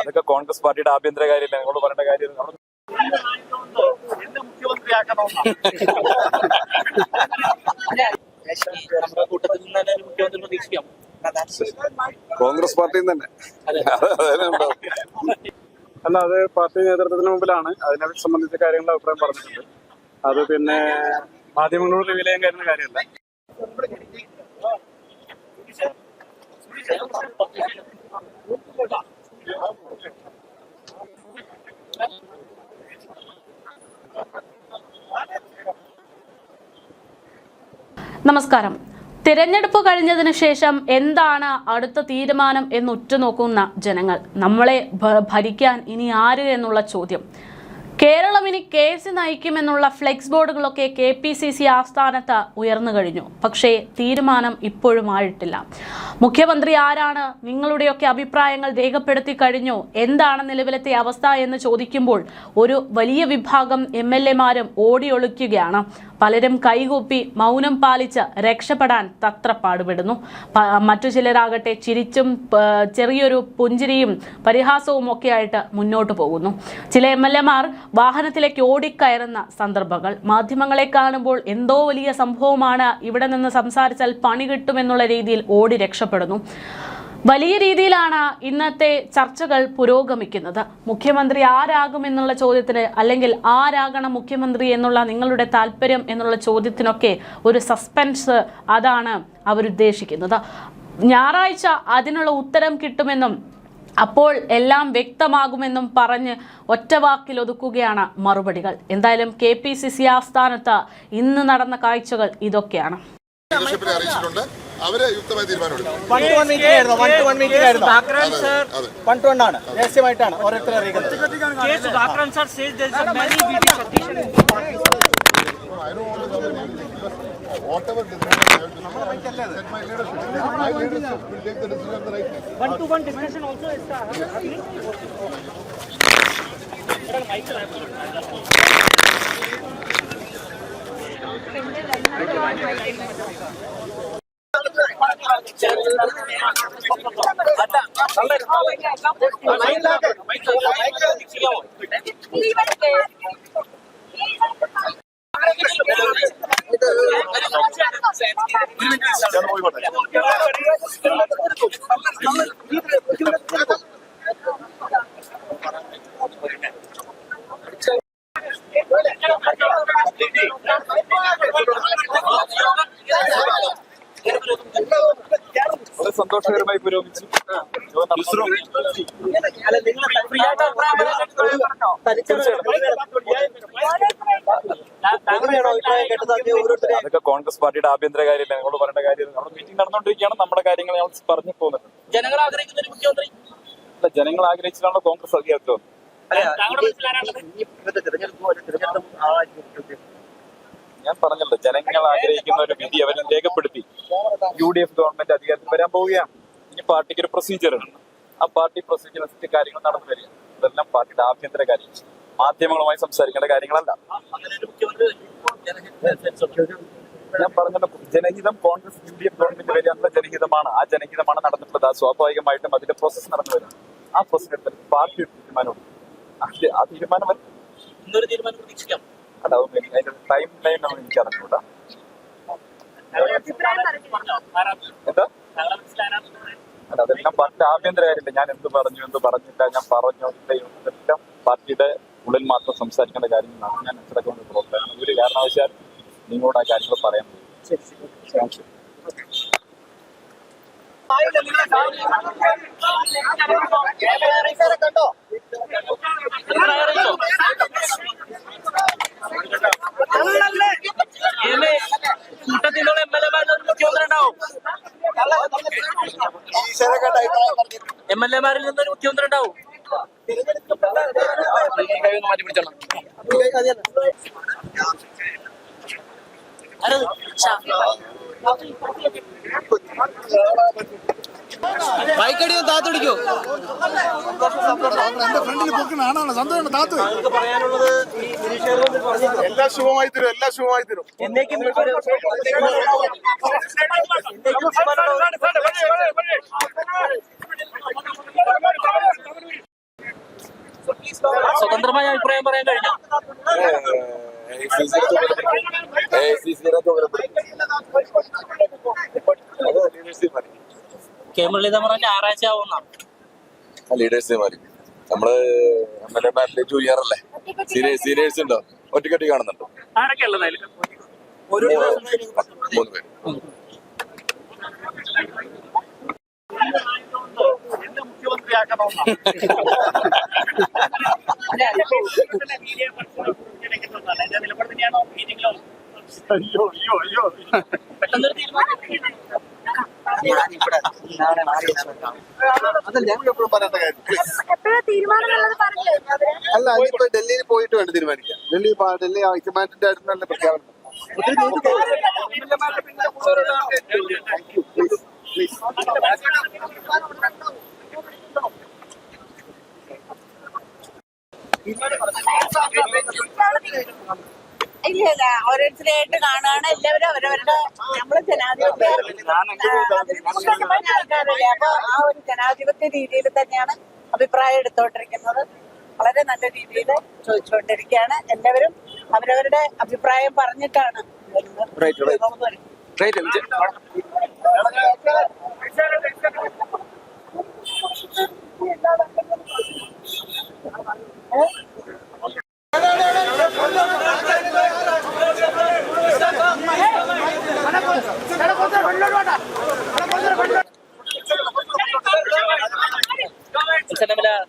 അതൊക്കെ കോൺഗ്രസ് പാർട്ടിയുടെ ആഭ്യന്തര കാര്യമില്ല, ഞങ്ങളോട് പറയേണ്ട കാര്യം. കോൺഗ്രസ് പാർട്ടിയിൽ തന്നെ അല്ല, അത് പാർട്ടി നേതൃത്വത്തിന് മുമ്പിലാണ് അതിനെ സംബന്ധിച്ച കാര്യങ്ങളുടെ അഭിപ്രായം പറഞ്ഞിട്ടുണ്ട്. അത് പിന്നെ മാധ്യമങ്ങളോട് റിവീൽ ചെയ്യാൻ കഴിയുന്ന കാര്യമല്ല. നമസ്കാരം. തിരഞ്ഞെടുപ്പ് കഴിഞ്ഞതിന് ശേഷം എന്താണ് അടുത്ത തീരുമാനം എന്ന് ഉറ്റുനോക്കുന്ന ജനങ്ങൾ. നമ്മളെ ഭരിക്കാൻ ഇനി ആര് എന്നുള്ള ചോദ്യം. കേരളം ഇനി കേസ് നയിക്കുമെന്നുള്ള ഫ്ലെക്സ് ബോർഡുകളൊക്കെ KPCC ആസ്ഥാനത്ത് ഉയർന്നു കഴിഞ്ഞു. പക്ഷേ തീരുമാനം ഇപ്പോഴും ആയിട്ടില്ല. മുഖ്യമന്ത്രി ആരാണ്? നിങ്ങളുടെയൊക്കെ അഭിപ്രായങ്ങൾ രേഖപ്പെടുത്തി കഴിഞ്ഞു. എന്താണ് നിലവിലത്തെ അവസ്ഥ എന്ന് ചോദിക്കുമ്പോൾ ഒരു വലിയ വിഭാഗം MLA-മാരും ഓടിയൊളിക്കുകയാണ്. പലരും കൈകൂപ്പി മൗനം പാലിച്ച് രക്ഷപ്പെടാൻ തത്ര പാടുപെടുന്നു. മറ്റു ചിലരാകട്ടെ ചിരിച്ചും ചെറിയൊരു പുഞ്ചിരിയും പരിഹാസവും ഒക്കെ ആയിട്ട് മുന്നോട്ട് പോകുന്നു. ചില MLA-മാർ വാഹനത്തിലേക്ക് ഓടിക്കയറുന്ന സന്ദർഭങ്ങൾ. മാധ്യമങ്ങളെ കാണുമ്പോൾ എന്തോ വലിയ സംഭവമാണ്, ഇവിടെ നിന്ന് സംസാരിച്ചാൽ പണി കിട്ടുമെന്നുള്ള രീതിയിൽ ഓടി രക്ഷപ്പെടുന്നു. വലിയ രീതിയിലാണ് ഇന്നത്തെ ചർച്ചകൾ പുരോഗമിക്കുന്നത്. മുഖ്യമന്ത്രി ആരാകുമെന്നുള്ള ചോദ്യത്തിന്, അല്ലെങ്കിൽ ആരാകണം മുഖ്യമന്ത്രി എന്നുള്ള നിങ്ങളുടെ താല്പര്യം എന്നുള്ള ചോദ്യത്തിനൊക്കെ ഒരു സസ്പെൻസ്, അതാണ് അവരുദ്ദേശിക്കുന്നത്. ഞായറാഴ്ച അതിനുള്ള ഉത്തരം കിട്ടുമെന്നും അപ്പോൾ എല്ലാം വ്യക്തമാകുമെന്നും പറഞ്ഞ് ഒറ്റവാക്കിൽ ഒതുക്കുകയാണ് മറുപടികൾ. എന്തായാലും KPCC ആസ്ഥാനത്ത് ഇന്ന് നടന്ന കാഴ്ചകൾ ഇതൊക്കെയാണ്. അവരെ യുക്തമായ തീരുമാനമെടുക്കും. രഹസ്യമായിട്ടാണ് ഓരോരുത്തർ അറിയിക്കുന്നത്. Whatever decision I have to set my leadership. My leadership will take the decision at the right time. One-to-one discussion also is happening. സന്തോഷകരമായി പുരോഗമിച്ചു. അതൊക്കെ കോൺഗ്രസ് പാർട്ടിയുടെ ആഭ്യന്തര കാര്യമില്ല, ഞങ്ങളോട് പറയേണ്ട കാര്യം. നമ്മുടെ മീറ്റിംഗ് നടന്നുകൊണ്ടിരിക്കുകയാണ്. നമ്മുടെ കാര്യങ്ങൾ ഞങ്ങൾ പറഞ്ഞു പോകുന്നുണ്ട്. ജനങ്ങൾ ആഗ്രഹിക്കുന്ന ഒരു മുഖ്യമന്ത്രി അല്ല, ജനങ്ങൾ ആഗ്രഹിച്ചിട്ടാണോ കോൺഗ്രസ് അധികാരത്തോ? ഞാൻ പറഞ്ഞല്ലോ, ജനങ്ങൾ ആഗ്രഹിക്കുന്ന ഒരു വിധി അവരെ രേഖപ്പെടുത്തി UDF ഗവൺമെന്റ് അധികാരത്തിൽ വരാൻ പോവുകയാണ്. ഇനി പാർട്ടിക്ക് ഒരു പ്രൊസീജിയറാണ്. ആ പാർട്ടി പ്രൊസീജിയർ അനുസരിച്ച് കാര്യങ്ങൾ നടന്നു വരിക. ഇതെല്ലാം പാർട്ടിയുടെ ആഭ്യന്തര കാര്യം, മാധ്യമങ്ങളുമായി സംസാരിക്കേണ്ട കാര്യങ്ങളല്ല. ഞാൻ പറഞ്ഞല്ലോ, ജനഹിതം കോൺഗ്രസ് UDF ഗവൺമെന്റ് വരികയാണുള്ള ജനഹിതമാണ്. ആ ജനഹിതമാണ് നടന്നിട്ടുള്ളത്. ആ സ്വാഭാവികമായിട്ടും അതിന്റെ പ്രോസസ് നടന്നു വരും. ആ പ്രോസസ് പാർട്ടി തീരുമാനമുണ്ട്. ആ തീരുമാനം ഇന്നൊരു തീരുമാനം പ്രതീക്ഷിക്കാം. അല്ല, അതിന്റെ ടൈം ലൈൻ ഒന്നും എനിക്ക് അറിഞ്ഞൂടാ. എന്താ? അല്ല, അതെല്ലാം പാർട്ടിയുടെ ആഭ്യന്തര കാര്യമില്ല. ഞാൻ എന്ത് പറഞ്ഞു, എന്ത് പറഞ്ഞില്ല, ഞാൻ പറഞ്ഞോ ഇല്ലയോ, ഇതെല്ലാം പാർട്ടിയുടെ ഉള്ളിൽ മാത്രം സംസാരിക്കേണ്ട കാര്യങ്ങളാണ്. ഞാൻ അച്ചടക്കമുള്ള പ്രവർത്തകനാണ്. ഒരു കാരണവശാൽ നിങ്ങളോട് ആ കാര്യങ്ങൾ പറയാൻ പോകും. MLA-മാരിൽ നിന്നൊരു മുഖ്യമന്ത്രി ഉണ്ടാവും. മാറ്റി പിടിച്ചോളാം. ബൈക്കടിയോ താത്തടിക്കോ? എന്റെ ഫ്രണ്ടിൽ പൊക്കുന്ന ആണാണ് സന്തോഷം. താത്തു പറയാനുള്ളത് എല്ലാ ശുഭമായി തരും, എല്ലാ ശുഭമായി തരും. എന്നേക്കും കെ മുരളീധരൻ പറഞ്ഞ ഞായറാഴ്ച ആവുന്നതാണ്. ലീഡേഴ്സ് മാറി നമ്മള് MLA-മാരില് ജൂനിയർ അല്ലേ, സീനിയേഴ്സ് ഉണ്ടോ? ഒറ്റയ്ക്കൊറ്റ കാണുന്നുണ്ടോ? ആരൊക്കെ ഉള്ളത് അതിൽ? ഒരു 3 പേര്. പെട്ടെന്നൊരു തീരുമാനം. അതല്ല ഞങ്ങൾ എപ്പോഴും പറയാത്ത കാര്യം. അല്ല അതിപ്പോ ഡൽഹിയിൽ പോയിട്ട് വേണ്ട തീരുമാനിക്കാം. ഡൽഹി ഹൈക്കമാൻഡിന്റെ അടുത്ത് നല്ല പ്രഖ്യാപനം. ഇല്ല ഓരോരുത്തരായിട്ട് കാണുകയാണ്. എല്ലാവരും അവരവരുടെ നമ്മള് ജനാധിപത്യ ആൾക്കാരല്ലേ, അപ്പൊ ആ ഒരു ജനാധിപത്യ രീതിയിൽ തന്നെയാണ് അഭിപ്രായം എടുത്തോണ്ടിരിക്കുന്നത്. വളരെ നല്ല രീതിയിൽ ചോദിച്ചുകൊണ്ടിരിക്കുകയാണ്. എല്ലാവരും അവരവരുടെ അഭിപ്രായം പറഞ്ഞിട്ടാണ്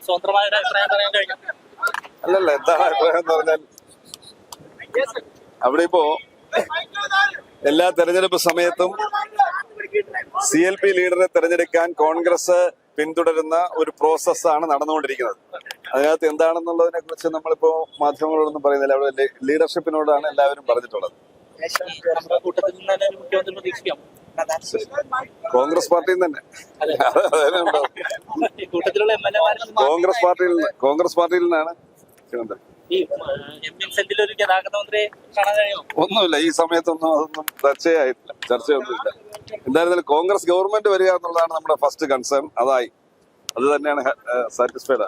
സ്വന്തമായ അഭിപ്രായം പറയാൻ കഴിഞ്ഞു. അല്ലല്ല, എന്താണ് അഭിപ്രായം എന്ന് പറഞ്ഞാൽ അവിടെ ഇപ്പോ എല്ലാ തെരഞ്ഞെടുപ്പ് സമയത്തും CLP ലീഡറെ തെരഞ്ഞെടുക്കാൻ കോൺഗ്രസ് പിന്തുടരുന്ന ഒരു പ്രോസസ്സാണ് നടന്നുകൊണ്ടിരിക്കുന്നത്. അതിനകത്ത് എന്താണെന്നുള്ളതിനെ കുറിച്ച് നമ്മളിപ്പോ മാധ്യമങ്ങളോടൊന്നും പറയുന്നില്ല. അവിടെ ലീഡർഷിപ്പിനോടാണ് എല്ലാവരും പറഞ്ഞിട്ടുള്ളത്. നമ്മുടെ കൂട്ടത്തിൽ നിന്ന് തന്നെ ഒരു മുഖ്യമന്ത്രി പ്രതീക്ഷിക്കാം. കോൺഗ്രസ് പാർട്ടിയിൽ തന്നെ കൂട്ടത്തിലുള്ള MLA-മാരിൽ കോൺഗ്രസ് പാർട്ടിയിൽ നിന്നാണ് മുഖ്യമന്ത്രി. ഈ MP സെന്റിൽ ഒരു ഗതാഗത മന്ത്രിയെ കാണാൻ കഴിയുമോ? ഒന്നുമില്ല, ഈ സമയത്തൊന്നും അതൊന്നും ചർച്ചയൊന്നുമില്ല. എന്തായിരുന്നാലും കോൺഗ്രസ് ഗവൺമെന്റ് വരിക എന്നുള്ളതാണ് നമ്മുടെ ഫസ്റ്റ് കൺസേൺ. അത് തന്നെയാണ് സാറ്റിസ്ഫൈഡ്.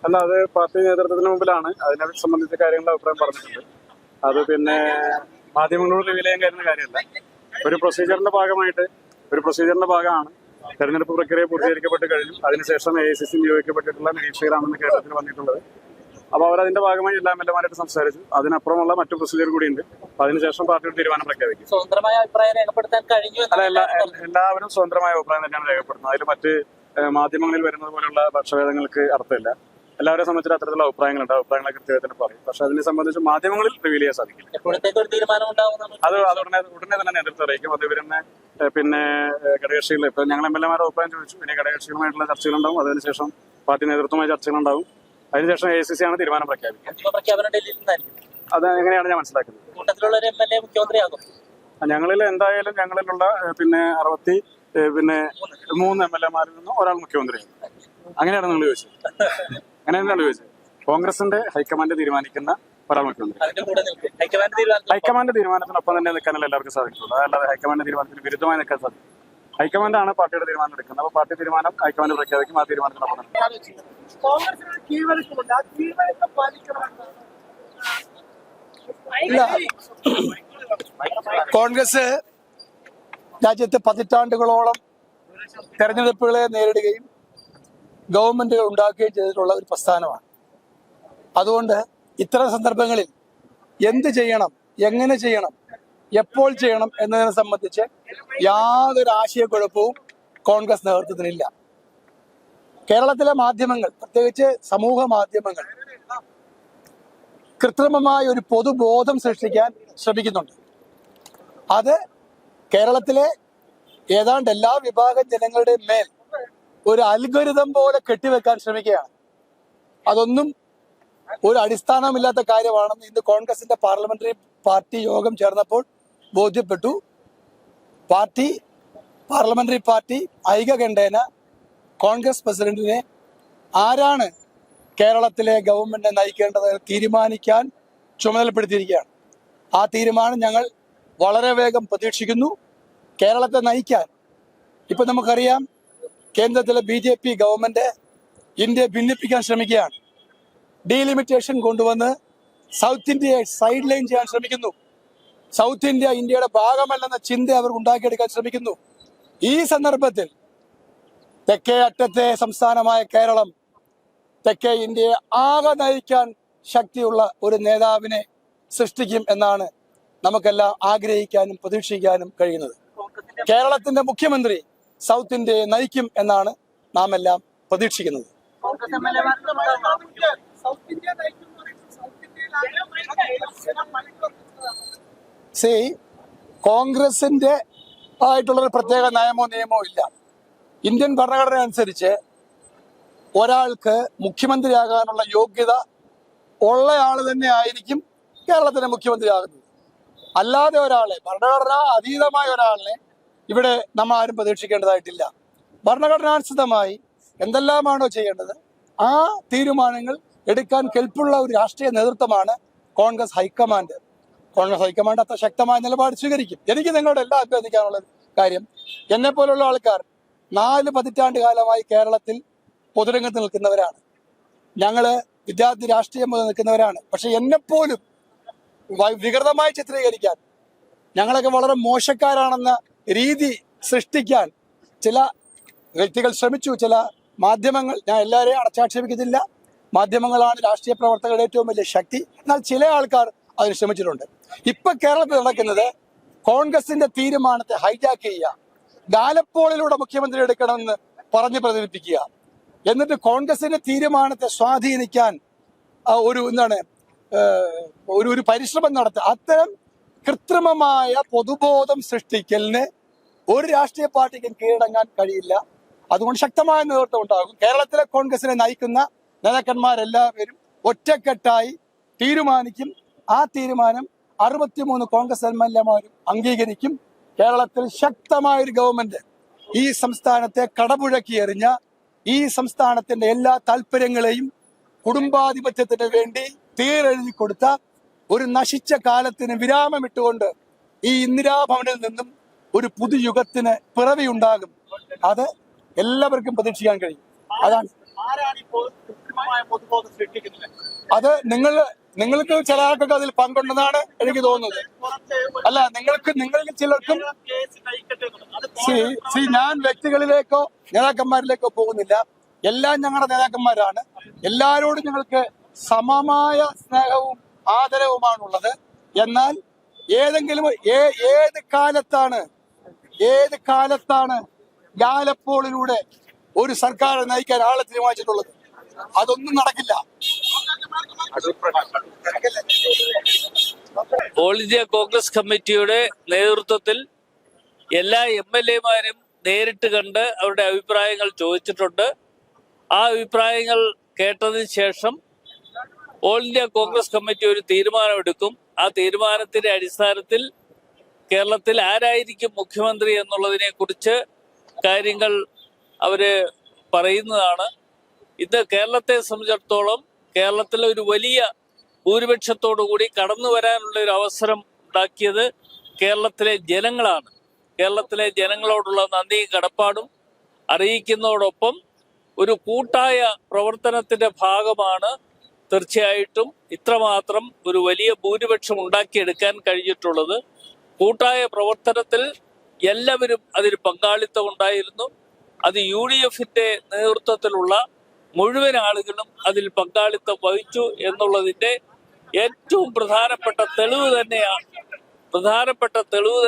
അല്ല, അത് പാർട്ടി നേതൃത്വത്തിന് മുമ്പിലാണ്. അതിനെ സംബന്ധിച്ച കാര്യങ്ങളുടെ അഭിപ്രായം പറഞ്ഞിട്ടുണ്ട്. അത് പിന്നെ മാധ്യമങ്ങളോട് റിവീൽ ചെയ്യാൻ കഴിയുന്ന കാര്യമല്ല. ഒരു പ്രൊസീജിയറിന്റെ ഭാഗമാണ്. തെരഞ്ഞെടുപ്പ് പ്രക്രിയ പൂർത്തീകരിക്കപ്പെട്ട് കഴിഞ്ഞു. അതിനുശേഷം AICC നിയോഗിക്കപ്പെട്ടിട്ടുള്ള നിരീക്ഷകരാണെന്ന് കേരളത്തിൽ വന്നിട്ടുള്ളത്. അപ്പോൾ അവരതിന്റെ ഭാഗമായി എല്ലാ MLA-മാരായിട്ട് സംസാരിച്ചു. അതിനപ്പുറമുള്ള മറ്റു പ്രൊസീജിയർ കൂടിയുണ്ട്. അതിനുശേഷം പാർട്ടിയുടെ തീരുമാനം പ്രഖ്യാപിക്കും. സ്വതന്ത്രമായ അഭിപ്രായം രേഖപ്പെടുത്താൻ കഴിഞ്ഞു. എല്ലാവരും സ്വതന്ത്രമായ അഭിപ്രായം തന്നെയാണ് രേഖപ്പെടുത്തുന്നത്. അതിൽ മറ്റ് മാധ്യമങ്ങളിൽ വരുന്നത് പോലുള്ള പക്ഷഭേദങ്ങൾക്ക് അർത്ഥമില്ല. എല്ലാവരെ സംബന്ധിച്ച് അത്തരത്തിലുള്ള അഭിപ്രായങ്ങളുണ്ട്. അഭിപ്രായങ്ങളെ കൃത്യത്തിന് പറയും. പക്ഷെ അതിനെ സംബന്ധിച്ച് മാധ്യമങ്ങളിൽ റിവീൽ ചെയ്യാൻ സാധിക്കില്ല. എപ്പോഴത്തേക്ക് ഒരു തീരുമാനം ഉണ്ടാവും? അത് ഉടനെ തന്നെ നേതൃത്വം അറിയിക്കും. അത് ഇവരെന്നെ പിന്നെ ഘടകകക്ഷികൾ ഇപ്പൊ ഞങ്ങൾ MLA-മാരുടെ അഭിപ്രായം ചോദിച്ചു. ഇനി ഘടകകക്ഷികളുമായിട്ടുള്ള ചർച്ചകളുണ്ടാവും. അതിനുശേഷം പാർട്ടി നേതൃത്വമായി ചർച്ചകളുണ്ടാവും. അതിനുശേഷം AICC ആണ് തീരുമാനം പ്രഖ്യാപിക്കുക. പ്രഖ്യാപനം ഡൽഹിയിൽ നിന്നായിരിക്കും. അത് എങ്ങനെയാണ് ഞാൻ മനസ്സിലാക്കുന്നത്. കൂട്ടത്തിലുള്ള ഒരു MLA മുഖ്യമന്ത്രിയാകും. ഞങ്ങളിലുള്ള 3 MLA-മാരിൽ നിന്നും ഒരാൾ മുഖ്യമന്ത്രിയാകും. അങ്ങനെയാണ് നിങ്ങൾ ചോദിച്ചത്. അങ്ങനെയാണ് ചോദിച്ചത്. കോൺഗ്രസിന്റെ ഹൈക്കമാൻഡ് തീരുമാനിക്കുന്ന ഒരാൾ മുഖ്യമന്ത്രി. ഹൈക്കമാൻഡ് തീരുമാനത്തിനൊപ്പം തന്നെ നിൽക്കാനല്ല എല്ലാവർക്കും സാധിക്കുള്ളൂ. അതല്ലാതെ ഹൈക്കമാൻഡ് തീരുമാനത്തിന് വിരുദ്ധമായി നിൽക്കാൻ സാധിക്കും. ഹൈക്കമാൻഡാണ് പാർട്ടിയുടെ തീരുമാനം എടുക്കുന്നത്. അപ്പോൾ പാർട്ടി തീരുമാനം ഹൈക്കമാൻഡ് പ്രഖ്യാപിക്കും. ആ തീരുമാനത്തിനൊപ്പം കോൺഗ്രസ് രാജ്യത്ത് പതിറ്റാണ്ടുകളോളം തെരഞ്ഞെടുപ്പുകളെ നേരിടുകയും ഗവൺമെന്റുകൾ ഉണ്ടാക്കുകയും ചെയ്തിട്ടുള്ള ഒരു പ്രസ്ഥാനമാണ്. അതുകൊണ്ട് ഇത്തരം സന്ദർഭങ്ങളിൽ എന്ത് ചെയ്യണം, എങ്ങനെ ചെയ്യണം, എപ്പോൾ ചെയ്യണം എന്നതിനെ സംബന്ധിച്ച് യാതൊരു ആശയക്കുഴപ്പവും കോൺഗ്രസ് നേതൃത്വത്തിനില്ല. കേരളത്തിലെ മാധ്യമങ്ങൾ, പ്രത്യേകിച്ച് സമൂഹ മാധ്യമങ്ങൾ, കൃത്രിമമായ ഒരു പൊതുബോധം സൃഷ്ടിക്കാൻ ശ്രമിക്കുന്നുണ്ട്. അത് കേരളത്തിലെ ഏതാണ്ട് എല്ലാ വിഭാഗം ജനങ്ങളുടെ മേൽ ഒരു അൽഗോരിതം പോലെ കെട്ടിവെക്കാൻ ശ്രമിക്കുകയാണ്. അതൊന്നും ഒരു അടിസ്ഥാനമില്ലാത്ത കാര്യമാണെന്ന് ഇന്ന് കോൺഗ്രസിന്റെ പാർലമെന്ററി യോഗം ചേർന്നപ്പോൾ ബോധ്യപ്പെട്ടു. പാർലമെന്ററി പാർട്ടി ഐകകണ്ഠേന കോൺഗ്രസ് പ്രസിഡന്റിനെ ആരാണ് കേരളത്തിലെ ഗവൺമെന്റിനെ നയിക്കേണ്ടത് തീരുമാനിക്കാൻ ചുമതലപ്പെടുത്തിയിരിക്കുകയാണ്. ആ തീരുമാനം ഞങ്ങൾ വളരെ വേഗം പ്രതീക്ഷിക്കുന്നു. കേരളത്തെ നയിക്കാൻ ഇപ്പൊ നമുക്കറിയാം, കേന്ദ്രത്തിലെ BJP ഗവൺമെന്റ് ഇന്ത്യയെ ഭിന്നിപ്പിക്കാൻ ശ്രമിക്കുകയാണ്. ഡീലിമിറ്റേഷൻ കൊണ്ടുവന്ന് സൗത്ത് ഇന്ത്യയെ സൈഡ് ലൈൻ ചെയ്യാൻ ശ്രമിക്കുന്നു. സൗത്ത് ഇന്ത്യ ഇന്ത്യയുടെ ഭാഗമല്ലെന്ന ചിന്ത അവർ ഉണ്ടാക്കിയെടുക്കാൻ ശ്രമിക്കുന്നു. ഈ സന്ദർഭത്തിൽ തെക്കേ അറ്റത്തെ സംസ്ഥാനമായ കേരളം തെക്കേ ഇന്ത്യയെ ആകെ നയിക്കാൻ ശക്തിയുള്ള ഒരു നേതാവിനെ സൃഷ്ടിക്കും എന്നാണ് നമുക്കെല്ലാം ആഗ്രഹിക്കാനും പ്രതീക്ഷിക്കാനും കഴിയുന്നത്. കേരളത്തിന്റെ മുഖ്യമന്ത്രി സൗത്ത് ഇന്ത്യയെ നയിക്കും എന്നാണ് നാം എല്ലാം പ്രതീക്ഷിക്കുന്നത്. കോൺഗ്രസിന്റെ ആയിട്ടുള്ളൊരു പ്രത്യേക നയമോ നിയമോ ഇല്ല. ഇന്ത്യൻ ഭരണഘടന അനുസരിച്ച് ഒരാൾക്ക് മുഖ്യമന്ത്രിയാകാനുള്ള യോഗ്യത ഉള്ളയാൾ തന്നെ ആയിരിക്കും കേരളത്തിലെ മുഖ്യമന്ത്രിയാകുന്നത്. അല്ലാതെ ഒരാളെ, ഭരണഘടന അതീതമായ ഒരാളിനെ ഇവിടെ നമ്മൾ ആരും പ്രതീക്ഷിക്കേണ്ടതായിട്ടില്ല. ഭരണഘടനാനുസൃതമായി എന്തെല്ലാമാണോ ചെയ്യേണ്ടത് ആ തീരുമാനങ്ങൾ എടുക്കാൻ കെൽപ്പുള്ള ഒരു രാഷ്ട്രീയ നേതൃത്വമാണ് കോൺഗ്രസ് ഹൈക്കമാൻഡ്. കോൺഗ്രസ് ഹൈക്കമാൻഡ് അത്ര ശക്തമായ നിലപാട് സ്വീകരിക്കും. എനിക്ക് നിങ്ങളോട് എല്ലാം അഭ്യർത്ഥിക്കാനുള്ള കാര്യം, എന്നെ പോലുള്ള ആൾക്കാർ 4 പതിറ്റാണ്ട് കാലമായി കേരളത്തിൽ പൊതുരംഗത്ത് നിൽക്കുന്നവരാണ്. ഞങ്ങള് വിദ്യാർത്ഥി രാഷ്ട്രീയം മുതൽ നിൽക്കുന്നവരാണ്. പക്ഷെ എന്നെപ്പോലും വികൃതമായി ചിത്രീകരിക്കാൻ, ഞങ്ങളൊക്കെ വളരെ മോശക്കാരാണെന്ന രീതി സൃഷ്ടിക്കാൻ ചില വ്യക്തികൾ ശ്രമിച്ചു. ചില മാധ്യമങ്ങൾ, ഞാൻ എല്ലാവരെയും അടച്ചാക്ഷേപിക്കുന്നില്ല, മാധ്യമങ്ങളാണ് രാഷ്ട്രീയ പ്രവർത്തകരുടെ ഏറ്റവും വലിയ ശക്തി. എന്നാൽ ചില ആൾക്കാർ അതിന് ശ്രമിച്ചിട്ടുണ്ട്. ഇപ്പൊ കേരളത്തിൽ നടക്കുന്നത് കോൺഗ്രസിന്റെ തീരുമാനത്തെ ഹൈജാക്ക് ചെയ്യുക, ഗാലപ്പോളിലൂടെ മുഖ്യമന്ത്രി എടുക്കണമെന്ന് പറഞ്ഞ് പ്രചരിപ്പിക്കുക, എന്നിട്ട് കോൺഗ്രസിന്റെ തീരുമാനത്തെ സ്വാധീനിക്കാൻ ഒരു പരിശ്രമം നടത്തുക. അത്തരം കൃത്രിമമായ പൊതുബോധം സൃഷ്ടിക്കലിന് ഒരു രാഷ്ട്രീയ പാർട്ടിക്കും കീഴടങ്ങാൻ കഴിയില്ല. അതുകൊണ്ട് ശക്തമായ നേതൃത്വം ഉണ്ടാകും. കേരളത്തിലെ കോൺഗ്രസിനെ നയിക്കുന്ന നേതാക്കന്മാരെല്ലാവരും ഒറ്റക്കെട്ടായി തീരുമാനിക്കും. ആ തീരുമാനം 63 കോൺഗ്രസ് എംഎൽഎമാരും അംഗീകരിക്കും. കേരളത്തിൽ ശക്തമായൊരു ഗവൺമെന്റ് ഈ സംസ്ഥാനത്തെ കടപുഴക്കി എറിഞ്ഞ, ഈ സംസ്ഥാനത്തിന്റെ എല്ലാ താല്പര്യങ്ങളെയും കുടുംബാധിപത്യത്തിന് വേണ്ടി തീരെഴുതി കൊടുത്ത ഒരു നശിച്ച കാലത്തിന് വിരാമമിട്ടുകൊണ്ട് ഈ ഇന്ദിരാഭവനിൽ നിന്നും ഒരു പുതുയുഗത്തിന് പിറവിയുണ്ടാകും. അത് എല്ലാവർക്കും പ്രതീക്ഷിക്കാൻ കഴിയും. അതാണ് അത് നിങ്ങൾക്ക് ചില ആൾക്കൊക്കെ അതിൽ പങ്കുണ്ടെന്നാണ് എനിക്ക് തോന്നുന്നത്. അല്ല, നിങ്ങൾക്ക് ചിലർക്കും ഞാൻ വ്യക്തികളിലേക്കോ നേതാക്കന്മാരിലേക്കോ പോകുന്നില്ല. എല്ലാം ഞങ്ങളുടെ നേതാക്കന്മാരാണ്. എല്ലാവരോടും ഞങ്ങൾക്ക് സമമായ സ്നേഹവും ആദരവുമാണുള്ളത്. എന്നാൽ ഏത് കാലത്താണ് ഗാലപ്പോളിലൂടെ ഒരു സർക്കാർ നയിക്കാൻ ആളെ തീരുമാനിച്ചിട്ടുള്ളത്? അതൊന്നും നടക്കില്ല. ഓൾ ഇന്ത്യ കോൺഗ്രസ് കമ്മിറ്റിയുടെ നേതൃത്വത്തിൽ എല്ലാ MLA-മാരും നേരിട്ട് കണ്ട് അവരുടെ അഭിപ്രായങ്ങൾ ചോദിച്ചിട്ടുണ്ട്. ആ അഭിപ്രായങ്ങൾ കേട്ടതിന് ശേഷം ഓൾ ഇന്ത്യ കോൺഗ്രസ് കമ്മിറ്റി ഒരു തീരുമാനമെടുക്കും. ആ തീരുമാനത്തിന്റെ അടിസ്ഥാനത്തിൽ കേരളത്തിൽ ആരായിരിക്കും മുഖ്യമന്ത്രി എന്നുള്ളതിനെ കുറിച്ച് കാര്യങ്ങൾ അവര് പറയുന്നതാണ്. ഇന്ന് കേരളത്തെ സംബന്ധിച്ചിടത്തോളം കേരളത്തിലെ ഒരു വലിയ ഭൂരിപക്ഷത്തോടു കൂടി കടന്നു വരാനുള്ള ഒരു അവസരം ഉണ്ടാക്കിയത് കേരളത്തിലെ ജനങ്ങളാണ്. കേരളത്തിലെ ജനങ്ങളോടുള്ള നന്ദിയും കടപ്പാടും അറിയിക്കുന്നതോടൊപ്പം ഒരു കൂട്ടായ പ്രവർത്തനത്തിന്റെ ഭാഗമാണ് തീർച്ചയായിട്ടും ഇത്രമാത്രം ഒരു വലിയ ഭൂരിപക്ഷം ഉണ്ടാക്കിയെടുക്കാൻ കഴിഞ്ഞിട്ടുള്ളത്. കൂട്ടായ പ്രവർത്തനത്തിൽ എല്ലാവരും അതിൽ പങ്കാളിത്തം ഉണ്ടായിരുന്നു. അത് UDF-ന്റെ നേതൃത്വത്തിലുള്ള മുഴുവൻ ആളുകളും അതിൽ പങ്കാളിത്തം വഹിച്ചു എന്നുള്ളതിന്റെ ഏറ്റവും പ്രധാനപ്പെട്ട തെളിവ്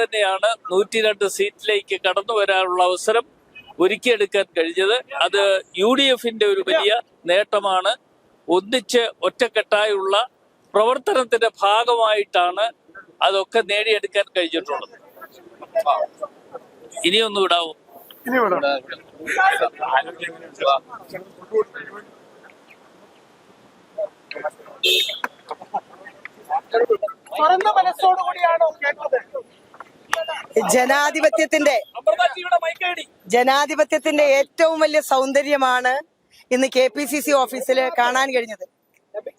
തന്നെയാണ് 102 സീറ്റിലേക്ക് കടന്നു വരാനുള്ള അവസരം ഒരുക്കിയെടുക്കാൻ കഴിഞ്ഞത്. അത് UDF-ന്റെ ഒരു വലിയ നേട്ടമാണ്. ഒന്നിച്ച് ഒറ്റക്കെട്ടായുള്ള പ്രവർത്തനത്തിന്റെ ഭാഗമായിട്ടാണ് അതൊക്കെ നേടിയെടുക്കാൻ കഴിഞ്ഞിട്ടുള്ളത്. ഇനിയൊന്നും വിടാവോ? ജനാധിപത്യത്തിന്റെ ഏറ്റവും വലിയ സൗന്ദര്യമാണ് ഇന്ന് KPCC ഓഫീസിൽ കാണാൻ കഴിഞ്ഞത്.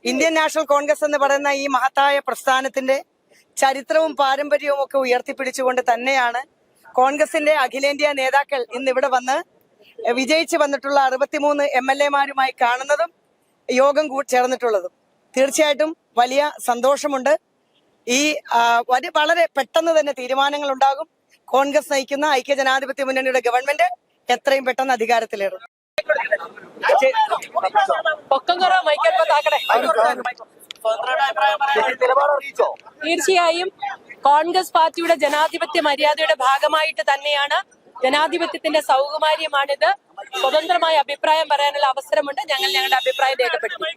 ഇന്ത്യൻ നാഷണൽ കോൺഗ്രസ് എന്ന് പറയുന്ന ഈ മഹത്തായ പ്രസ്ഥാനത്തിന്റെ ചരിത്രവും പാരമ്പര്യവും ഒക്കെ ഉയർത്തിപ്പിടിച്ചുകൊണ്ട് തന്നെയാണ് കോൺഗ്രസിന്റെ അഖിലേന്ത്യാ നേതാക്കൾ ഇന്ന് ഇവിടെ വന്ന് വിജയിച്ചു വന്നിട്ടുള്ള 63 MLA-മാരുമായി കാണുന്നതും യോഗം ചേർന്നിട്ടുള്ളതും. തീർച്ചയായിട്ടും വലിയ സന്തോഷമുണ്ട്. ഈ വളരെ പെട്ടെന്ന് തന്നെ തീരുമാനങ്ങൾ ഉണ്ടാകും. കോൺഗ്രസ് നയിക്കുന്ന ഐക്യജനാധിപത്യ മുന്നണിയുടെ ഗവൺമെന്റ് എത്രയും പെട്ടെന്ന് അധികാരത്തിലേറും. തീർച്ചയായും കോൺഗ്രസ് പാർട്ടിയുടെ ജനാധിപത്യ മര്യാദയുടെ ഭാഗമായിട്ട് തന്നെയാണ്, ജനാധിപത്യത്തിന്റെ സൗകുമാര്യമാണിത്. സ്വതന്ത്രമായ അഭിപ്രായം പറയാനുള്ള അവസരമുണ്ട്. ഞങ്ങൾ ഞങ്ങളുടെ അഭിപ്രായം രേഖപ്പെടുത്തി.